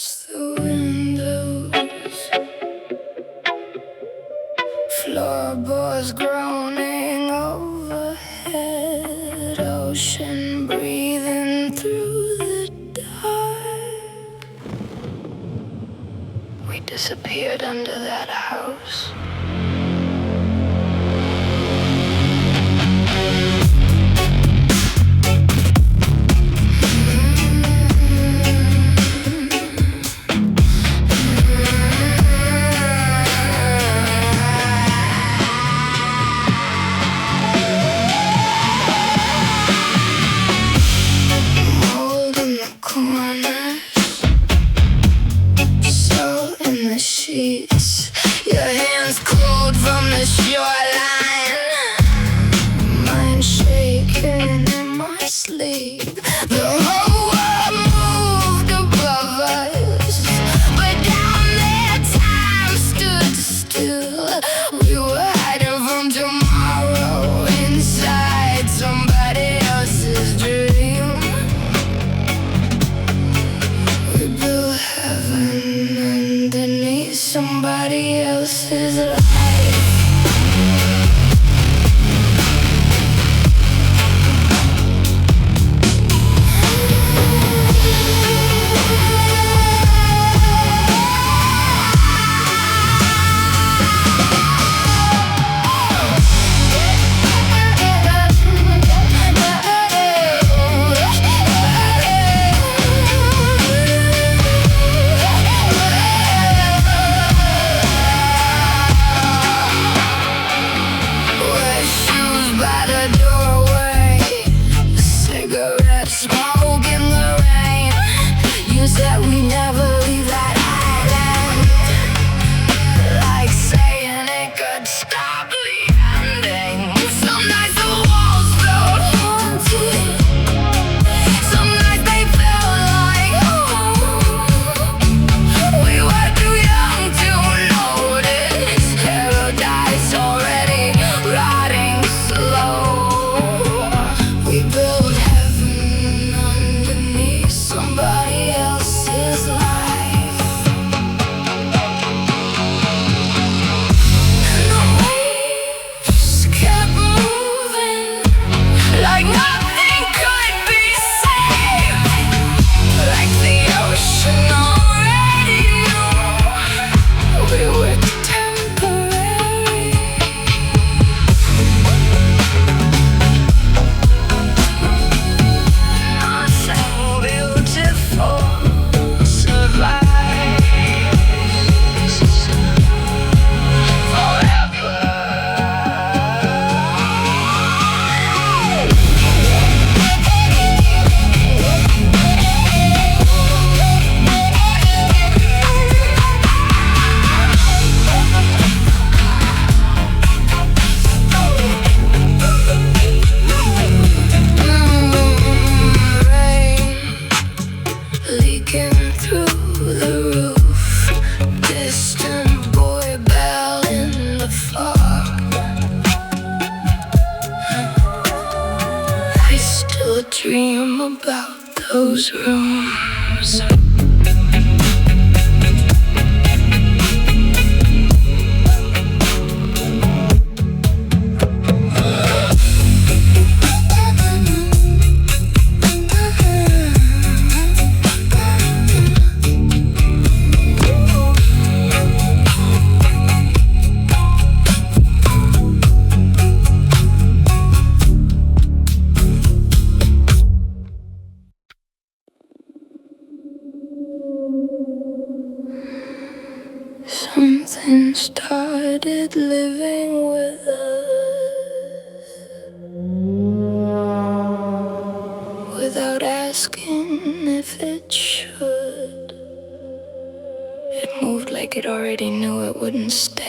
past the windows, floorboards groaning overhead, ocean breathing through the dark. We disappeared under that house. Sheets, your hands cold from the shoreline, mind shaking in my sleep. The whole world moved above us, but down there time stood still. We were hiding from tomorrow inside somebody else's dream. We built heaven underneath somebody else's life. Smoke in the rain. You said we never leave that island, like saying it could stop the ending. Some nights the walls felt haunted, some nights they felt like home. We were too young to notice paradise already rotting slow. We built somebody else's life, and the waves kept moving like nothing could be saved, like the ocean already knew we were temporary. Leaking through the roof, distant boy bell in the fog. I still dream about those rooms. Something started living with us without asking if it should. It moved like it already knew it wouldn't stay.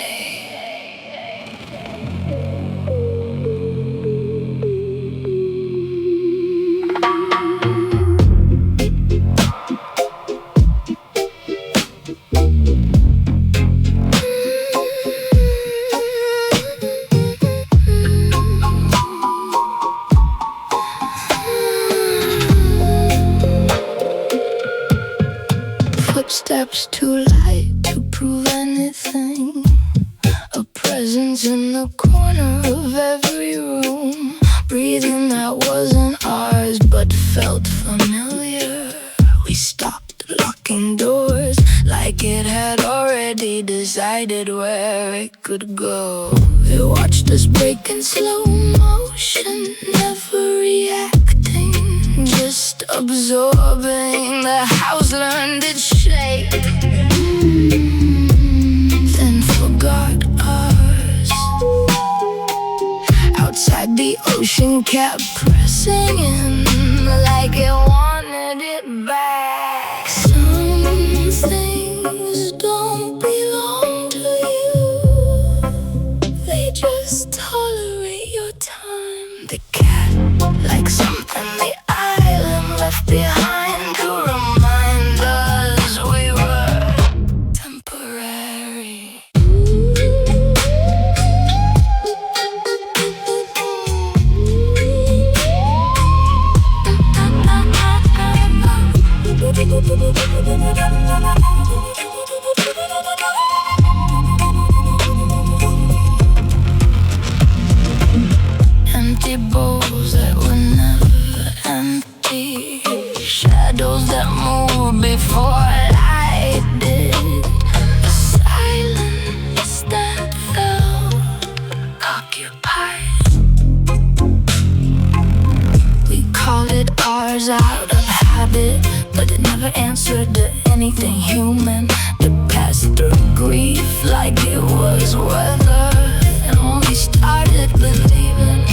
Steps too light to prove anything. A presence in the corner of every room. Breathing that wasn't ours but felt familiar. We stopped locking doors like it had already decided where it could go. It watched us break in slow motion, never reacting, just absorbing. The house learned its shape, then forgot ours. Outside the ocean kept pressing in like it wanted it back. Some things don't belong to you, they just tolerate your time. The cat, like something the island left behind to remind us we were temporary. Empty bowls that were never empty, shadows that moved before light did. A silence that felt occupied. We called it ours out of habit, but it never answered to anything human. It passed through grief like it was weather. And when we started believing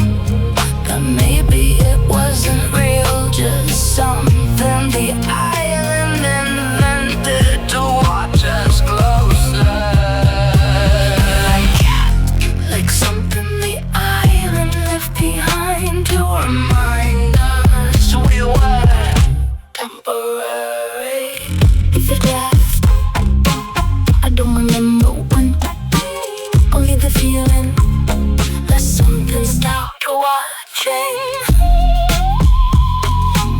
that maybe it wasn't real, just something the island invented to watch us closer. Like something the island left behind to remind us we were temporary. If it left, I don't remember when, only the feeling that something stopped watching.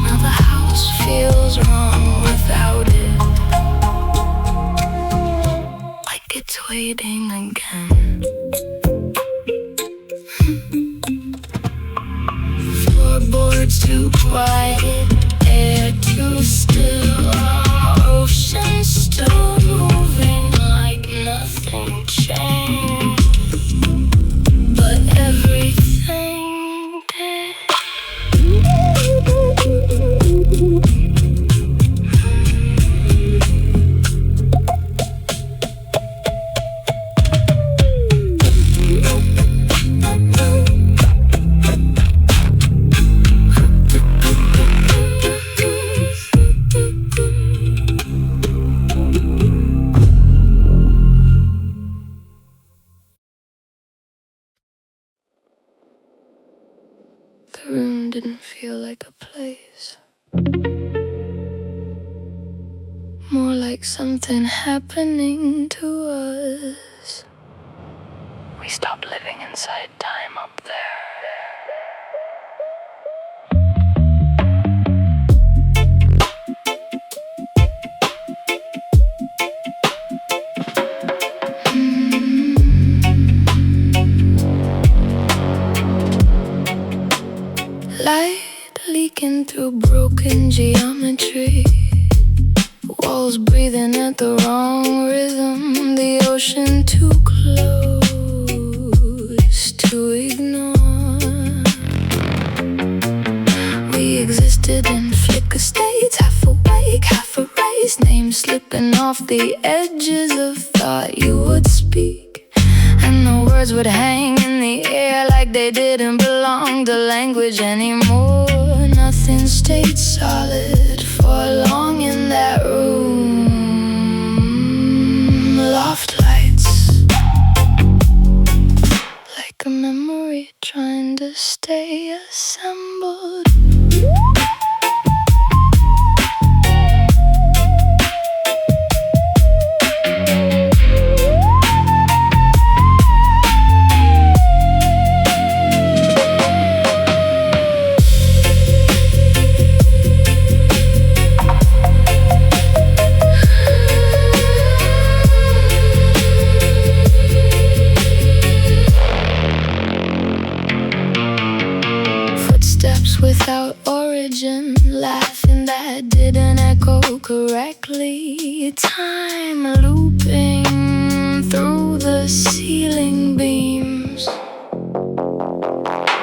Now the house feels wrong without it, like it's waiting again. Floorboards too quiet, air too still, ocean still moving like nothing changed, but everything did. The room didn't feel like a place, more like something happening to us. We stopped living inside time up there. Light leaking through broken geometry, walls breathing at the wrong rhythm, the ocean too close to ignore. We existed in flicker states, half awake, half erased, names slipping off the edges of thought you would speak. And the words would hang in the air like they didn't belong to language anymore. Nothing stayed solid for long in that room. Loft lights, like a memory trying to stay assembled. without origin, laughing that didn't echo correctly. Time looping through the ceiling beams.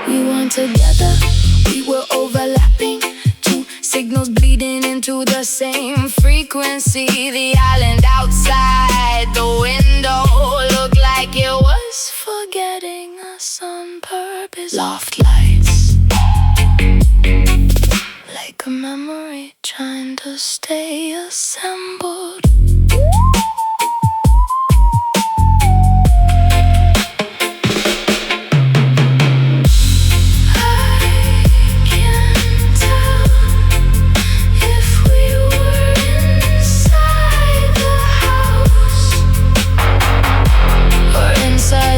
We weren't together, we were overlapping. Two signals bleeding into the same frequency. The island outside the window looked like it was forgetting us on purpose. Loft lights, like a memory trying to stay assembled.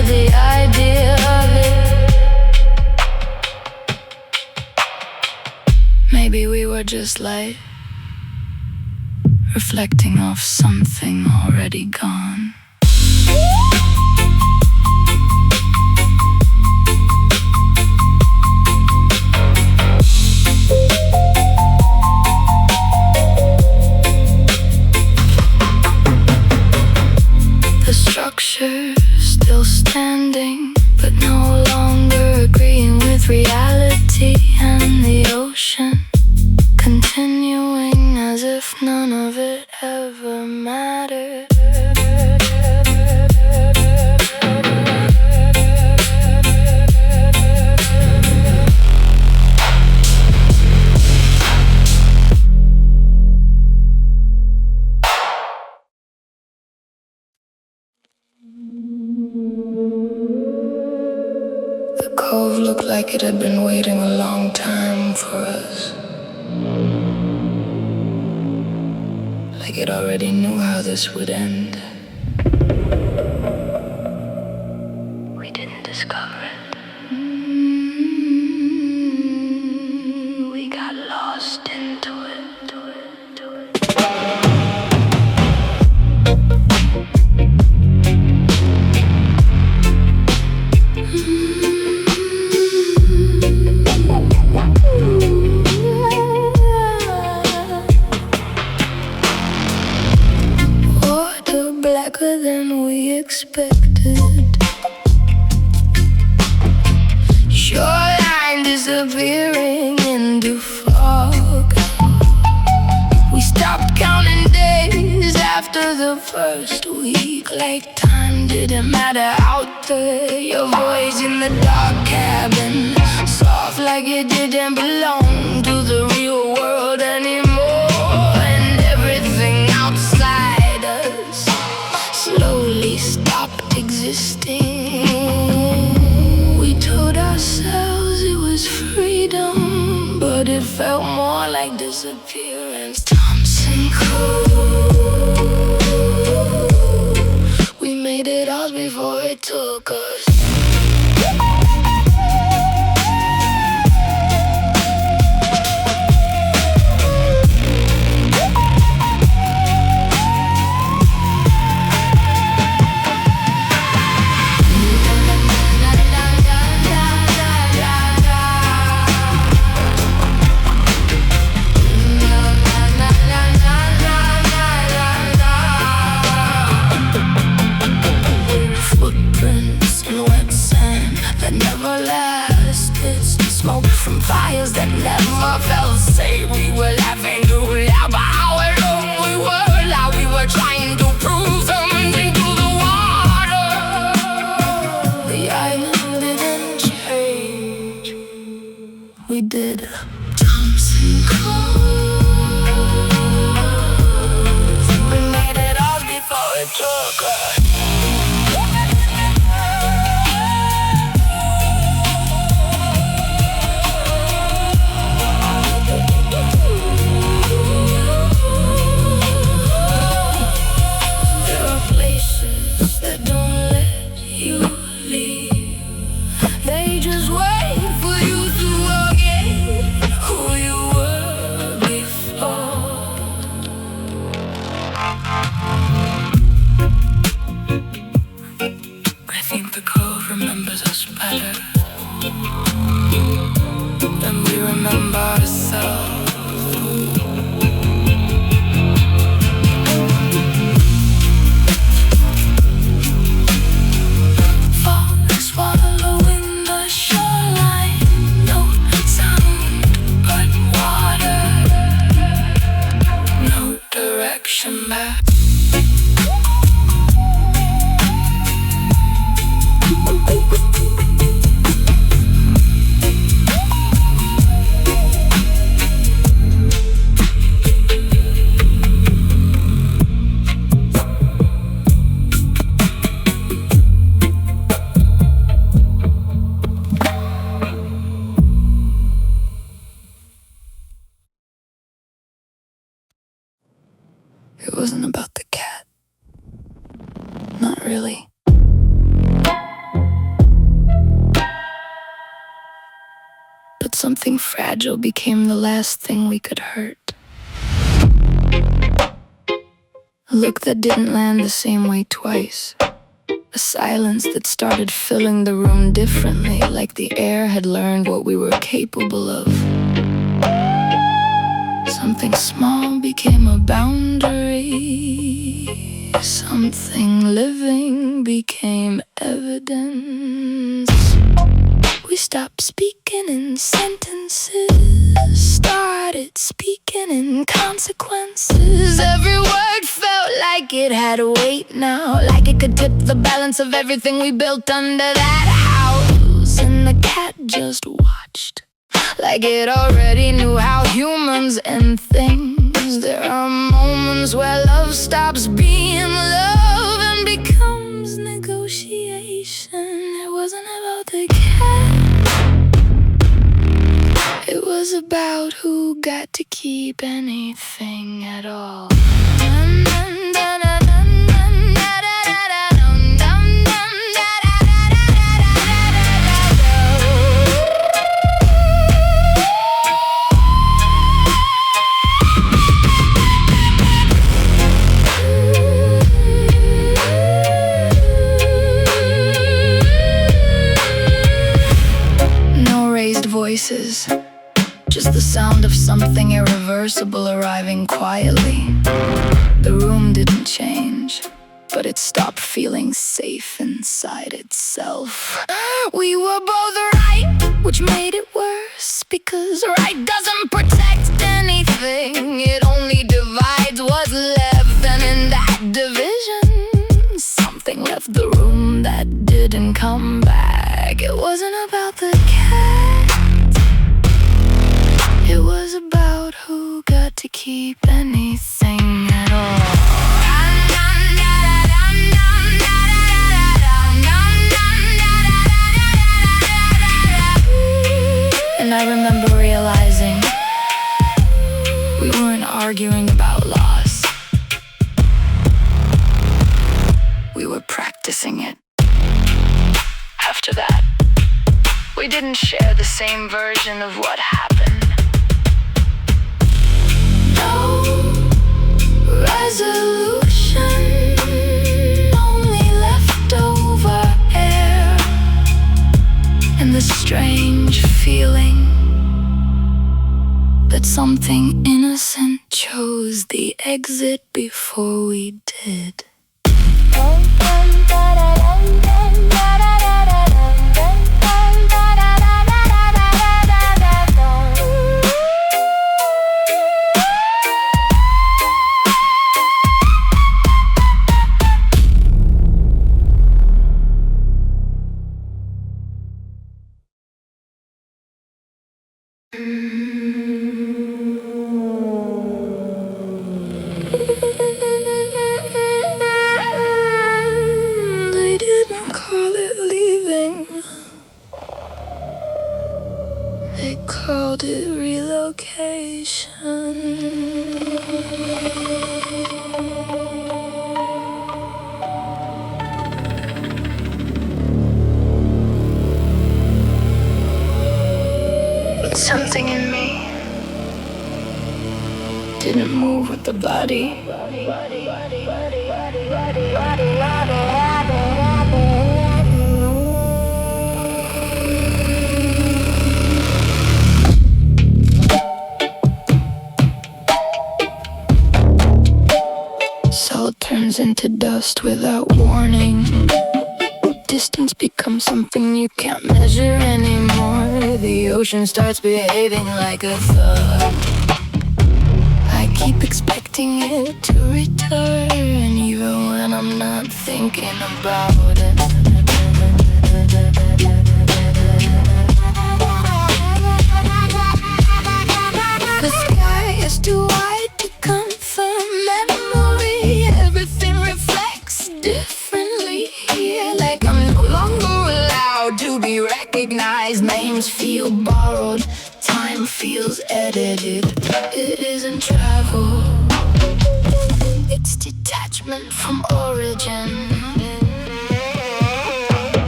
The idea of it. Maybe we were just light, reflecting off something already gone. The structure still standing, but no longer agreeing with reality, and the ocean continuing as if none of it ever mattered. The cove looked like it had been waiting a long time for us. Like it already knew how this would end. We didn't discover it. We got lost into it. Blacker than we expected. Shoreline disappearing into fog. We stopped counting days after the first week, like time didn't matter out there. Your voice in the dark cabin, soft like it didn't belong to the real world anymore. And everything outside us slowly stopped existing. We told ourselves it was freedom, but it felt more like disappearance. Thompson Cove. We made it ours before it took us. Smoke from fires that never felt safe. We were laughing too loud about how alone we were. Like we were trying to prove something to the water. The island didn't change. We did. Thompson Cove. We made it all before it took us. It wasn't about the cat. Not really. But something fragile became the last thing we could hurt. A look that didn't land the same way twice. A silence that started filling the room differently, like the air had learned what we were capable of. Something small became a boundary. Something living became evidence. We stopped speaking in sentences, started speaking in consequences. Every word felt like it had weight now, like it could tip the balance of everything we built under that house. And the cat just watched, like it already knew how humans end things. There are moments where love stops being love and becomes negotiation. It wasn't about the cat. It was about who got to keep anything at all. No raised voices, just the sound of something irreversible arriving quietly. The room didn't change, but it stopped feeling safe inside itself. We were both right, which made it worse, because right doesn't protect anything. It only divides what's left, and in that division, something left the room that didn't come back. It wasn't about the cat. It was about who got to keep anything at all. And I remember realizing we weren't arguing about loss. We were practicing it. After that, we didn't share the same version of what happened. No resolution, only leftover air, and the strange feeling that something innocent chose the exit before we did. They didn't call it leaving. They called it relocation. Something in me didn't move with the body. Salt turns into dust without warning. Distance becomes something you can't measure anymore. The ocean starts behaving like a thug. I keep expecting it to return, even when I'm not thinking about it. The sky is too wide to confirm memory. Everything reflects differently, like I'm no longer allowed to be recognized. Names feel borrowed, time feels edited. It isn't travel, excitement from origin.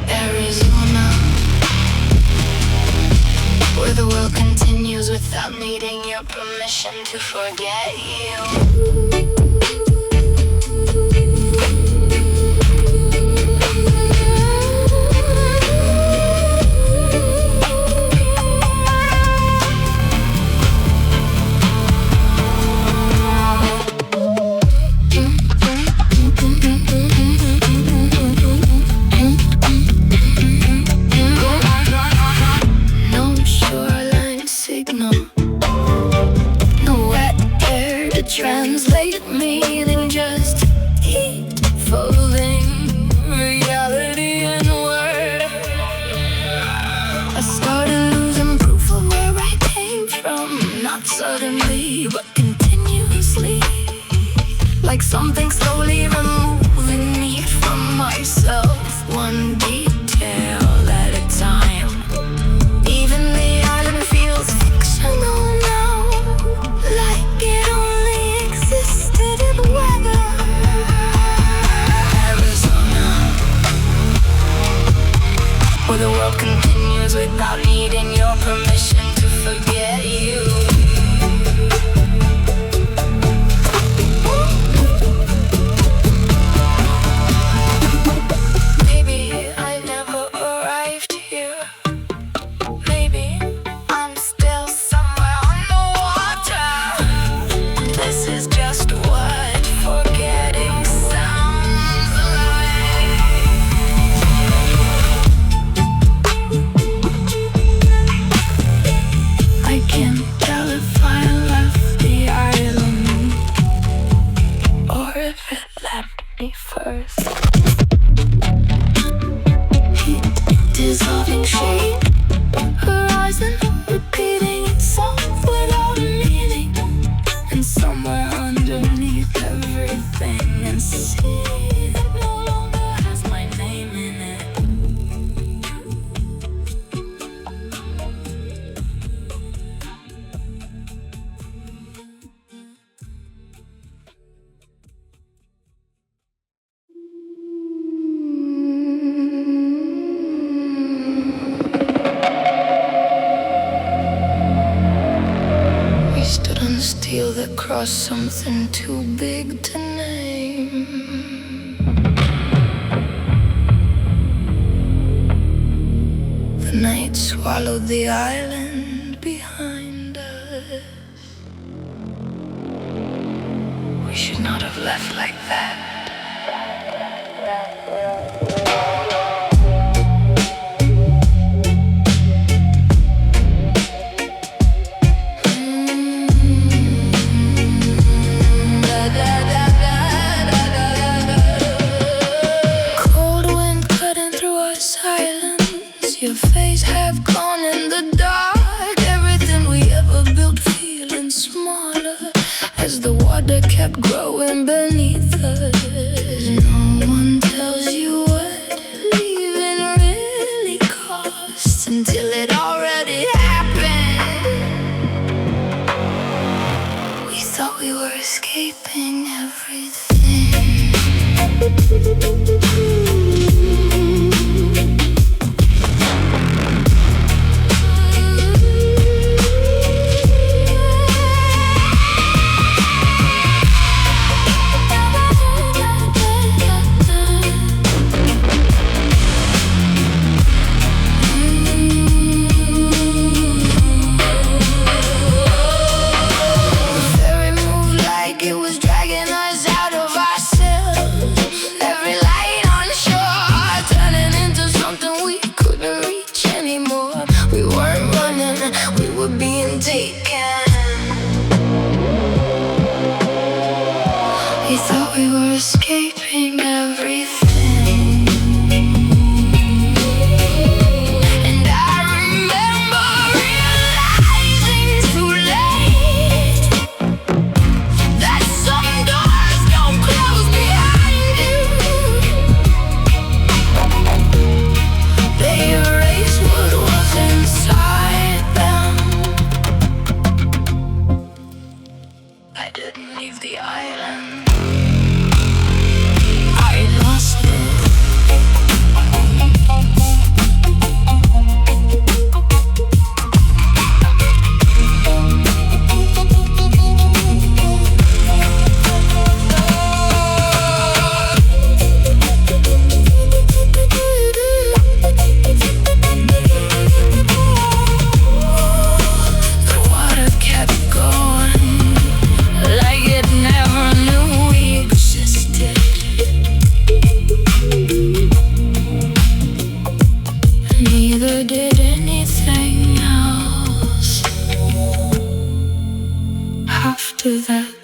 Arizona, where the world continues without needing your permission to forget you. Translate meaning, just heat folding reality in word. I started losing proof of where I came from, not suddenly but continuously, like something slowly removing me from myself, one detail at a time. Even the island feels fictional now, like it where the world continues without needing your permission to forget you. Maybe I never arrived here. Maybe I'm still somewhere underwater. This is just what forgetting sounds like. I can't tell if I left the island or if it left me first. Heat dissolving shade, horizon repeating itself without meaning, and somewhere underneath everything and sea that no longer has my name in it. We stood on steel that crossed something too big to name. The night swallowed the island behind us. We should not have left like that. Your face half gone in the dark. Everything we ever built feeling smaller as the water kept growing beneath us. No one tells you what leaving really costs until it already happened. We thought we were escaping everything. It was dragging us out of ourselves. Every light on shore turning into something we couldn't reach anymore. We weren't running, we were being taken. We thought we were escaping everything. I didn't leave the island. to that.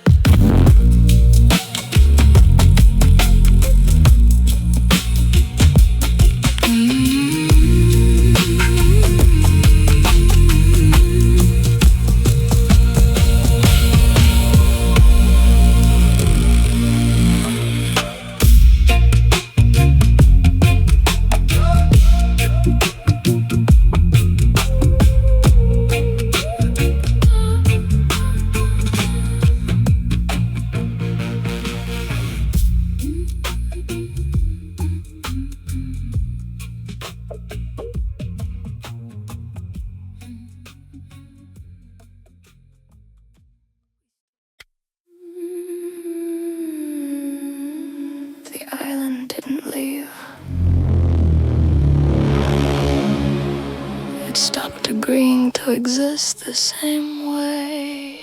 The island didn't leave. It stopped agreeing to exist the same way.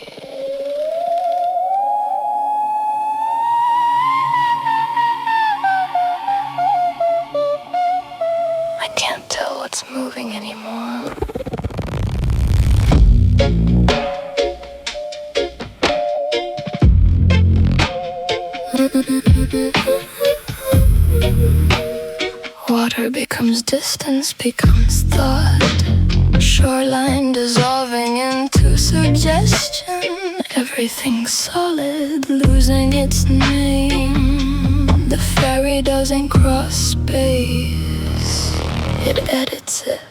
I can't tell what's moving anymore. Water becomes distance, becomes thought. Shoreline dissolving into suggestion. Everything's solid, losing its name. The ferry doesn't cross space, it edits it.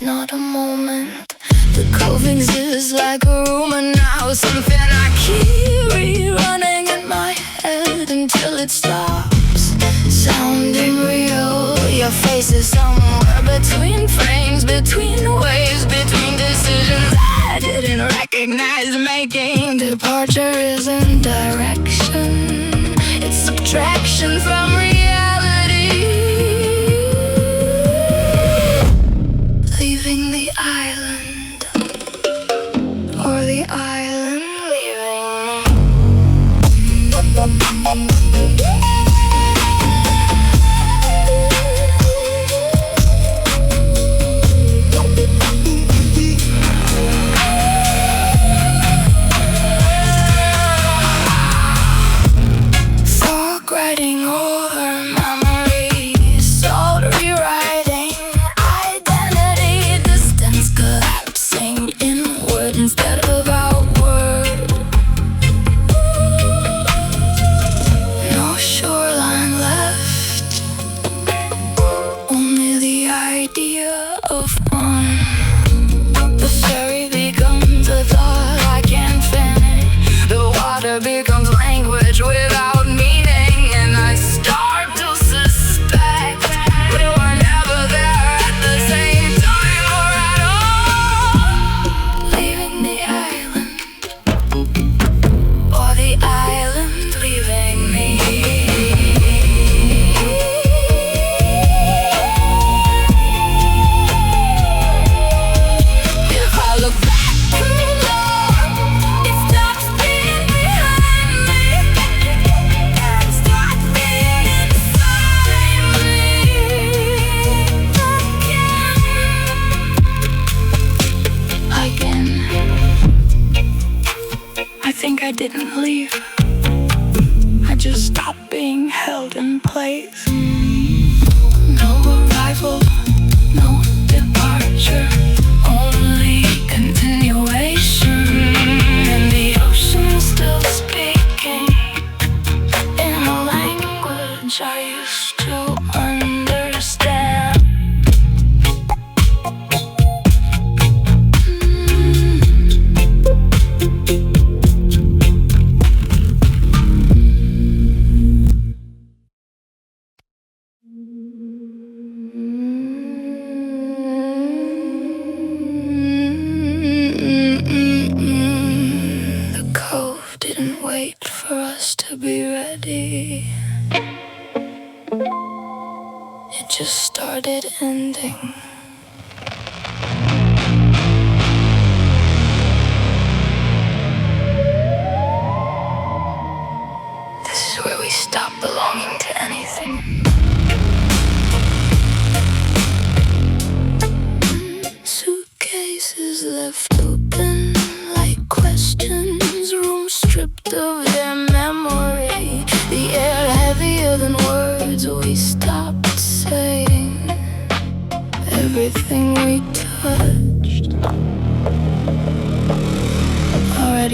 Not a moment. The Cove exists like a rumor now, something I keep rerunning in my head until it stops sounding real. Your face is somewhere between frames, between waves, between decisions I didn't recognize making. Departure isn't direction, it's subtraction from reality. Leaving the island, or the island leaving fog riding over memories, salt rewriting identity, distance collapsing inward instead of outward. No shoreline left, only the idea of one. The ferry becomes a thought I can't finish. The water becomes language without meaning, and I start to suspect we were never there at the same time or at all. Leaving the island, or the island leaving me. If I look back too long, it stops being behind me and starts being inside me again. I think I didn't leave, I just stopped being held in place. No arrival, no departure, only continuation. And the ocean still speaking in a language I used to understand. The Cove didn't wait for us to be ready. It just started ending.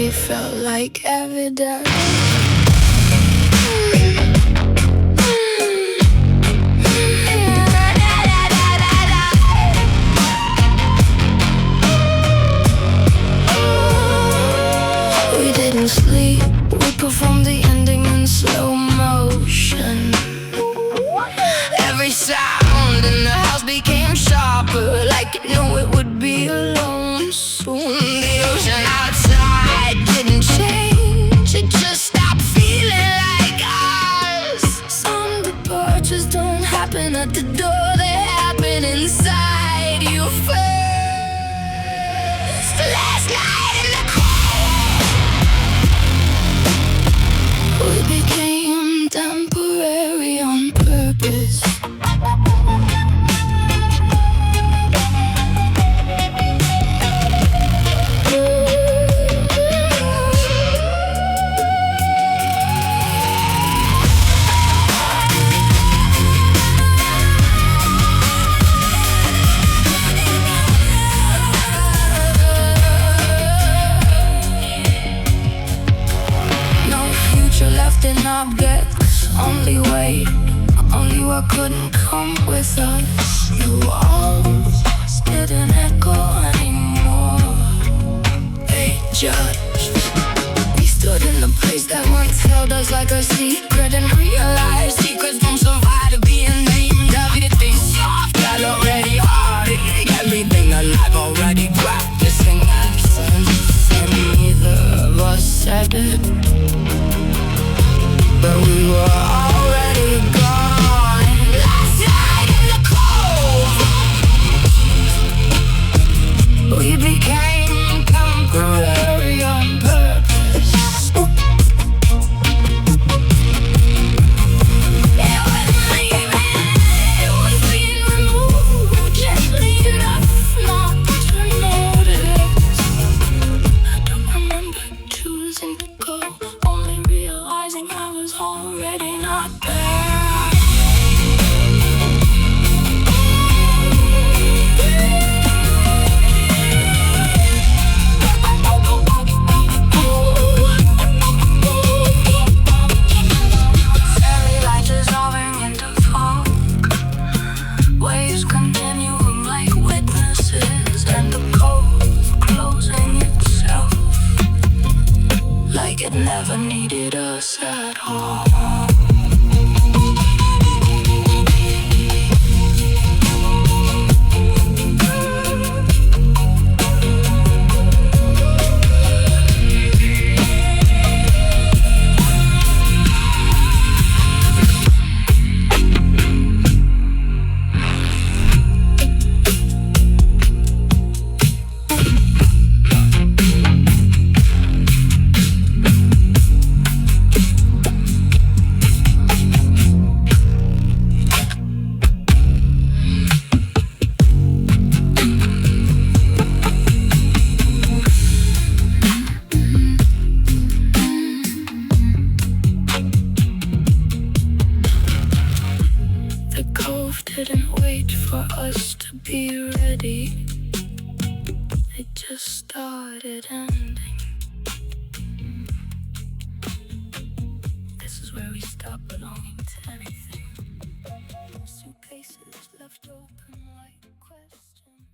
already felt like evidence. We didn't sleep, we performed the ending in slow motion. Every sound in the house became sharper, like it knew it would be alone soon. The ocean outside didn't change, it just stopped feeling like us. Some departures don't happen at the door, they happen inside you first. Last night in the Cove, we became temporary on purpose. In objects, only weight, only what couldn't come with us. New walls didn't echo anymore, they judged. We stood in the place that once held us like a secret, and realized secrets don't survive to being named. Everything soft got already hard, everything alive already practicing absence, and neither of us said it, but we were already gone. Last night in the Cove, we became temporary on purpose. It wasn't leaving, it was being removed gently enough not to notice. I don't remember choosing to go, only realizing I was already not there. Fairy lights dissolving into fog, waves continuing like witnesses, and the cove closing itself like it never needed us at all. Didn't wait for us to be ready, it just started ending. This is where we stop belonging to anything. Suitcases left open like questions.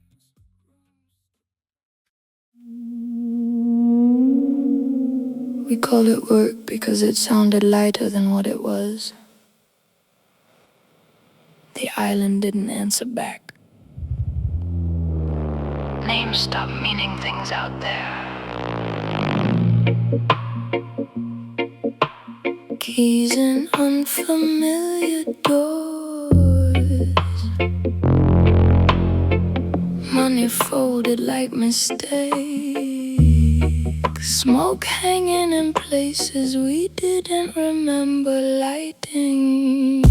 We called it work because it sounded lighter than what it was. The island didn't answer back. Names stopped meaning things out there. Keys in unfamiliar doors, money folded like mistakes, smoke hanging in places we didn't remember lighting.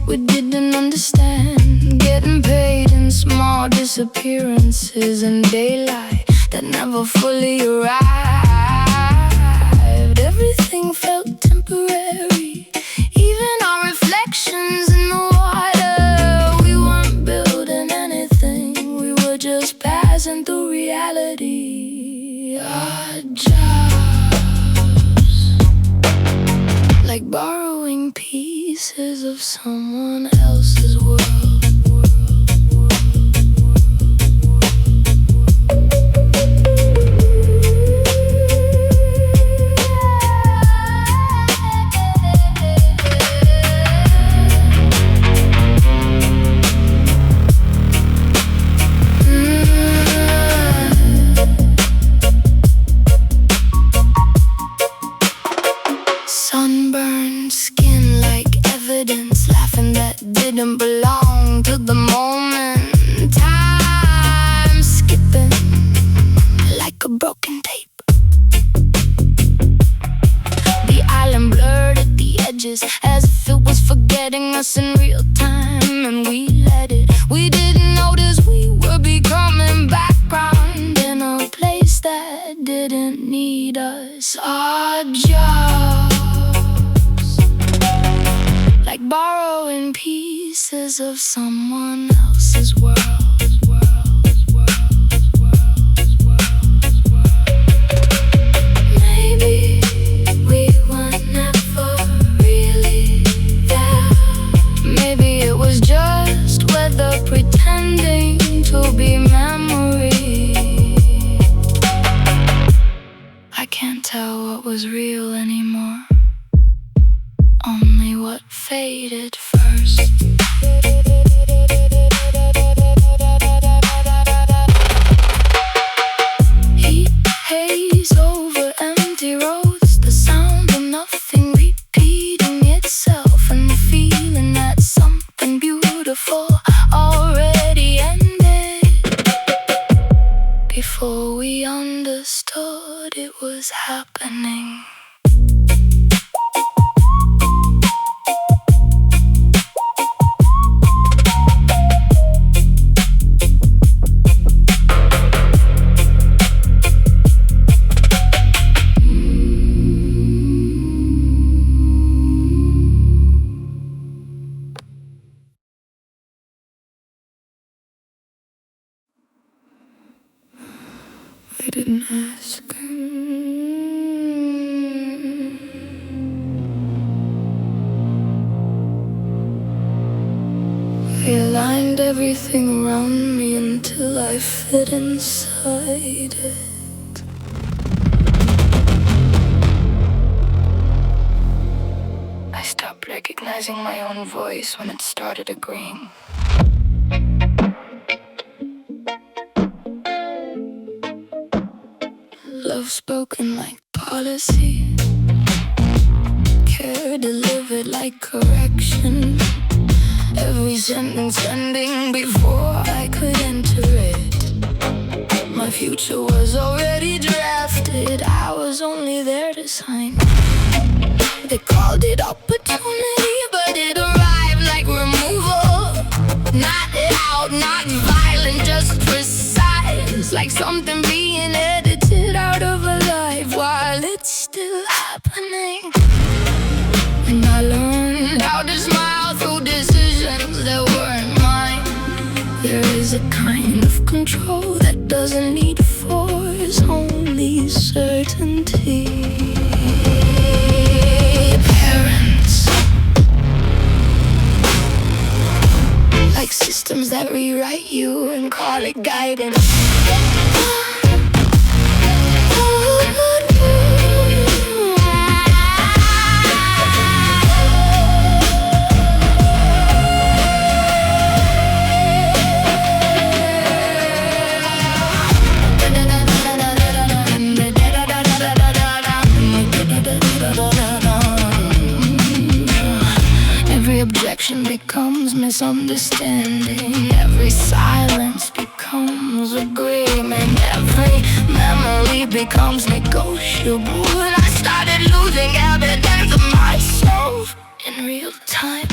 We didn't understand, getting paid in small disappearances in daylight that never fully arrived. Everything felt temporary, even our borrowing pieces of someone else's world. Sunburned skin like evidence, laughing that didn't belong to the moment. Time skipping like a broken tape. The island blurred at the edges as if it was forgetting us in real time, and we let it. We didn't notice we were becoming background in a place that didn't need us. Our jobs, like borrowing pieces of someone else's world. Maybe we were never really there. Maybe it was just weather pretending to be memory. I can't tell what was real anymore, only what faded first. Heat haze over empty roads, the sound of nothing repeating itself, and the feeling that something beautiful already ended before we understood it was happening. I didn't ask. I aligned everything around me until I fit inside it. I stopped recognizing my own voice when it started agreeing. Love spoken like policy, care delivered like correction. Every sentence ending before I could enter it. My future was already drafted, I was only there to sign. They called it opportunity, but it arrived like removal. Not loud, not violent, just precise, like something being edited out of a life while it's still happening. And I learned how to smile through decisions that weren't mine. There is a kind of control that doesn't need force, only certainty. Parents, like systems that rewrite you and call it guidance. Every objection becomes misunderstanding. Every silence becomes agreement. Every memory becomes negotiable. And I started losing evidence of myself in real time.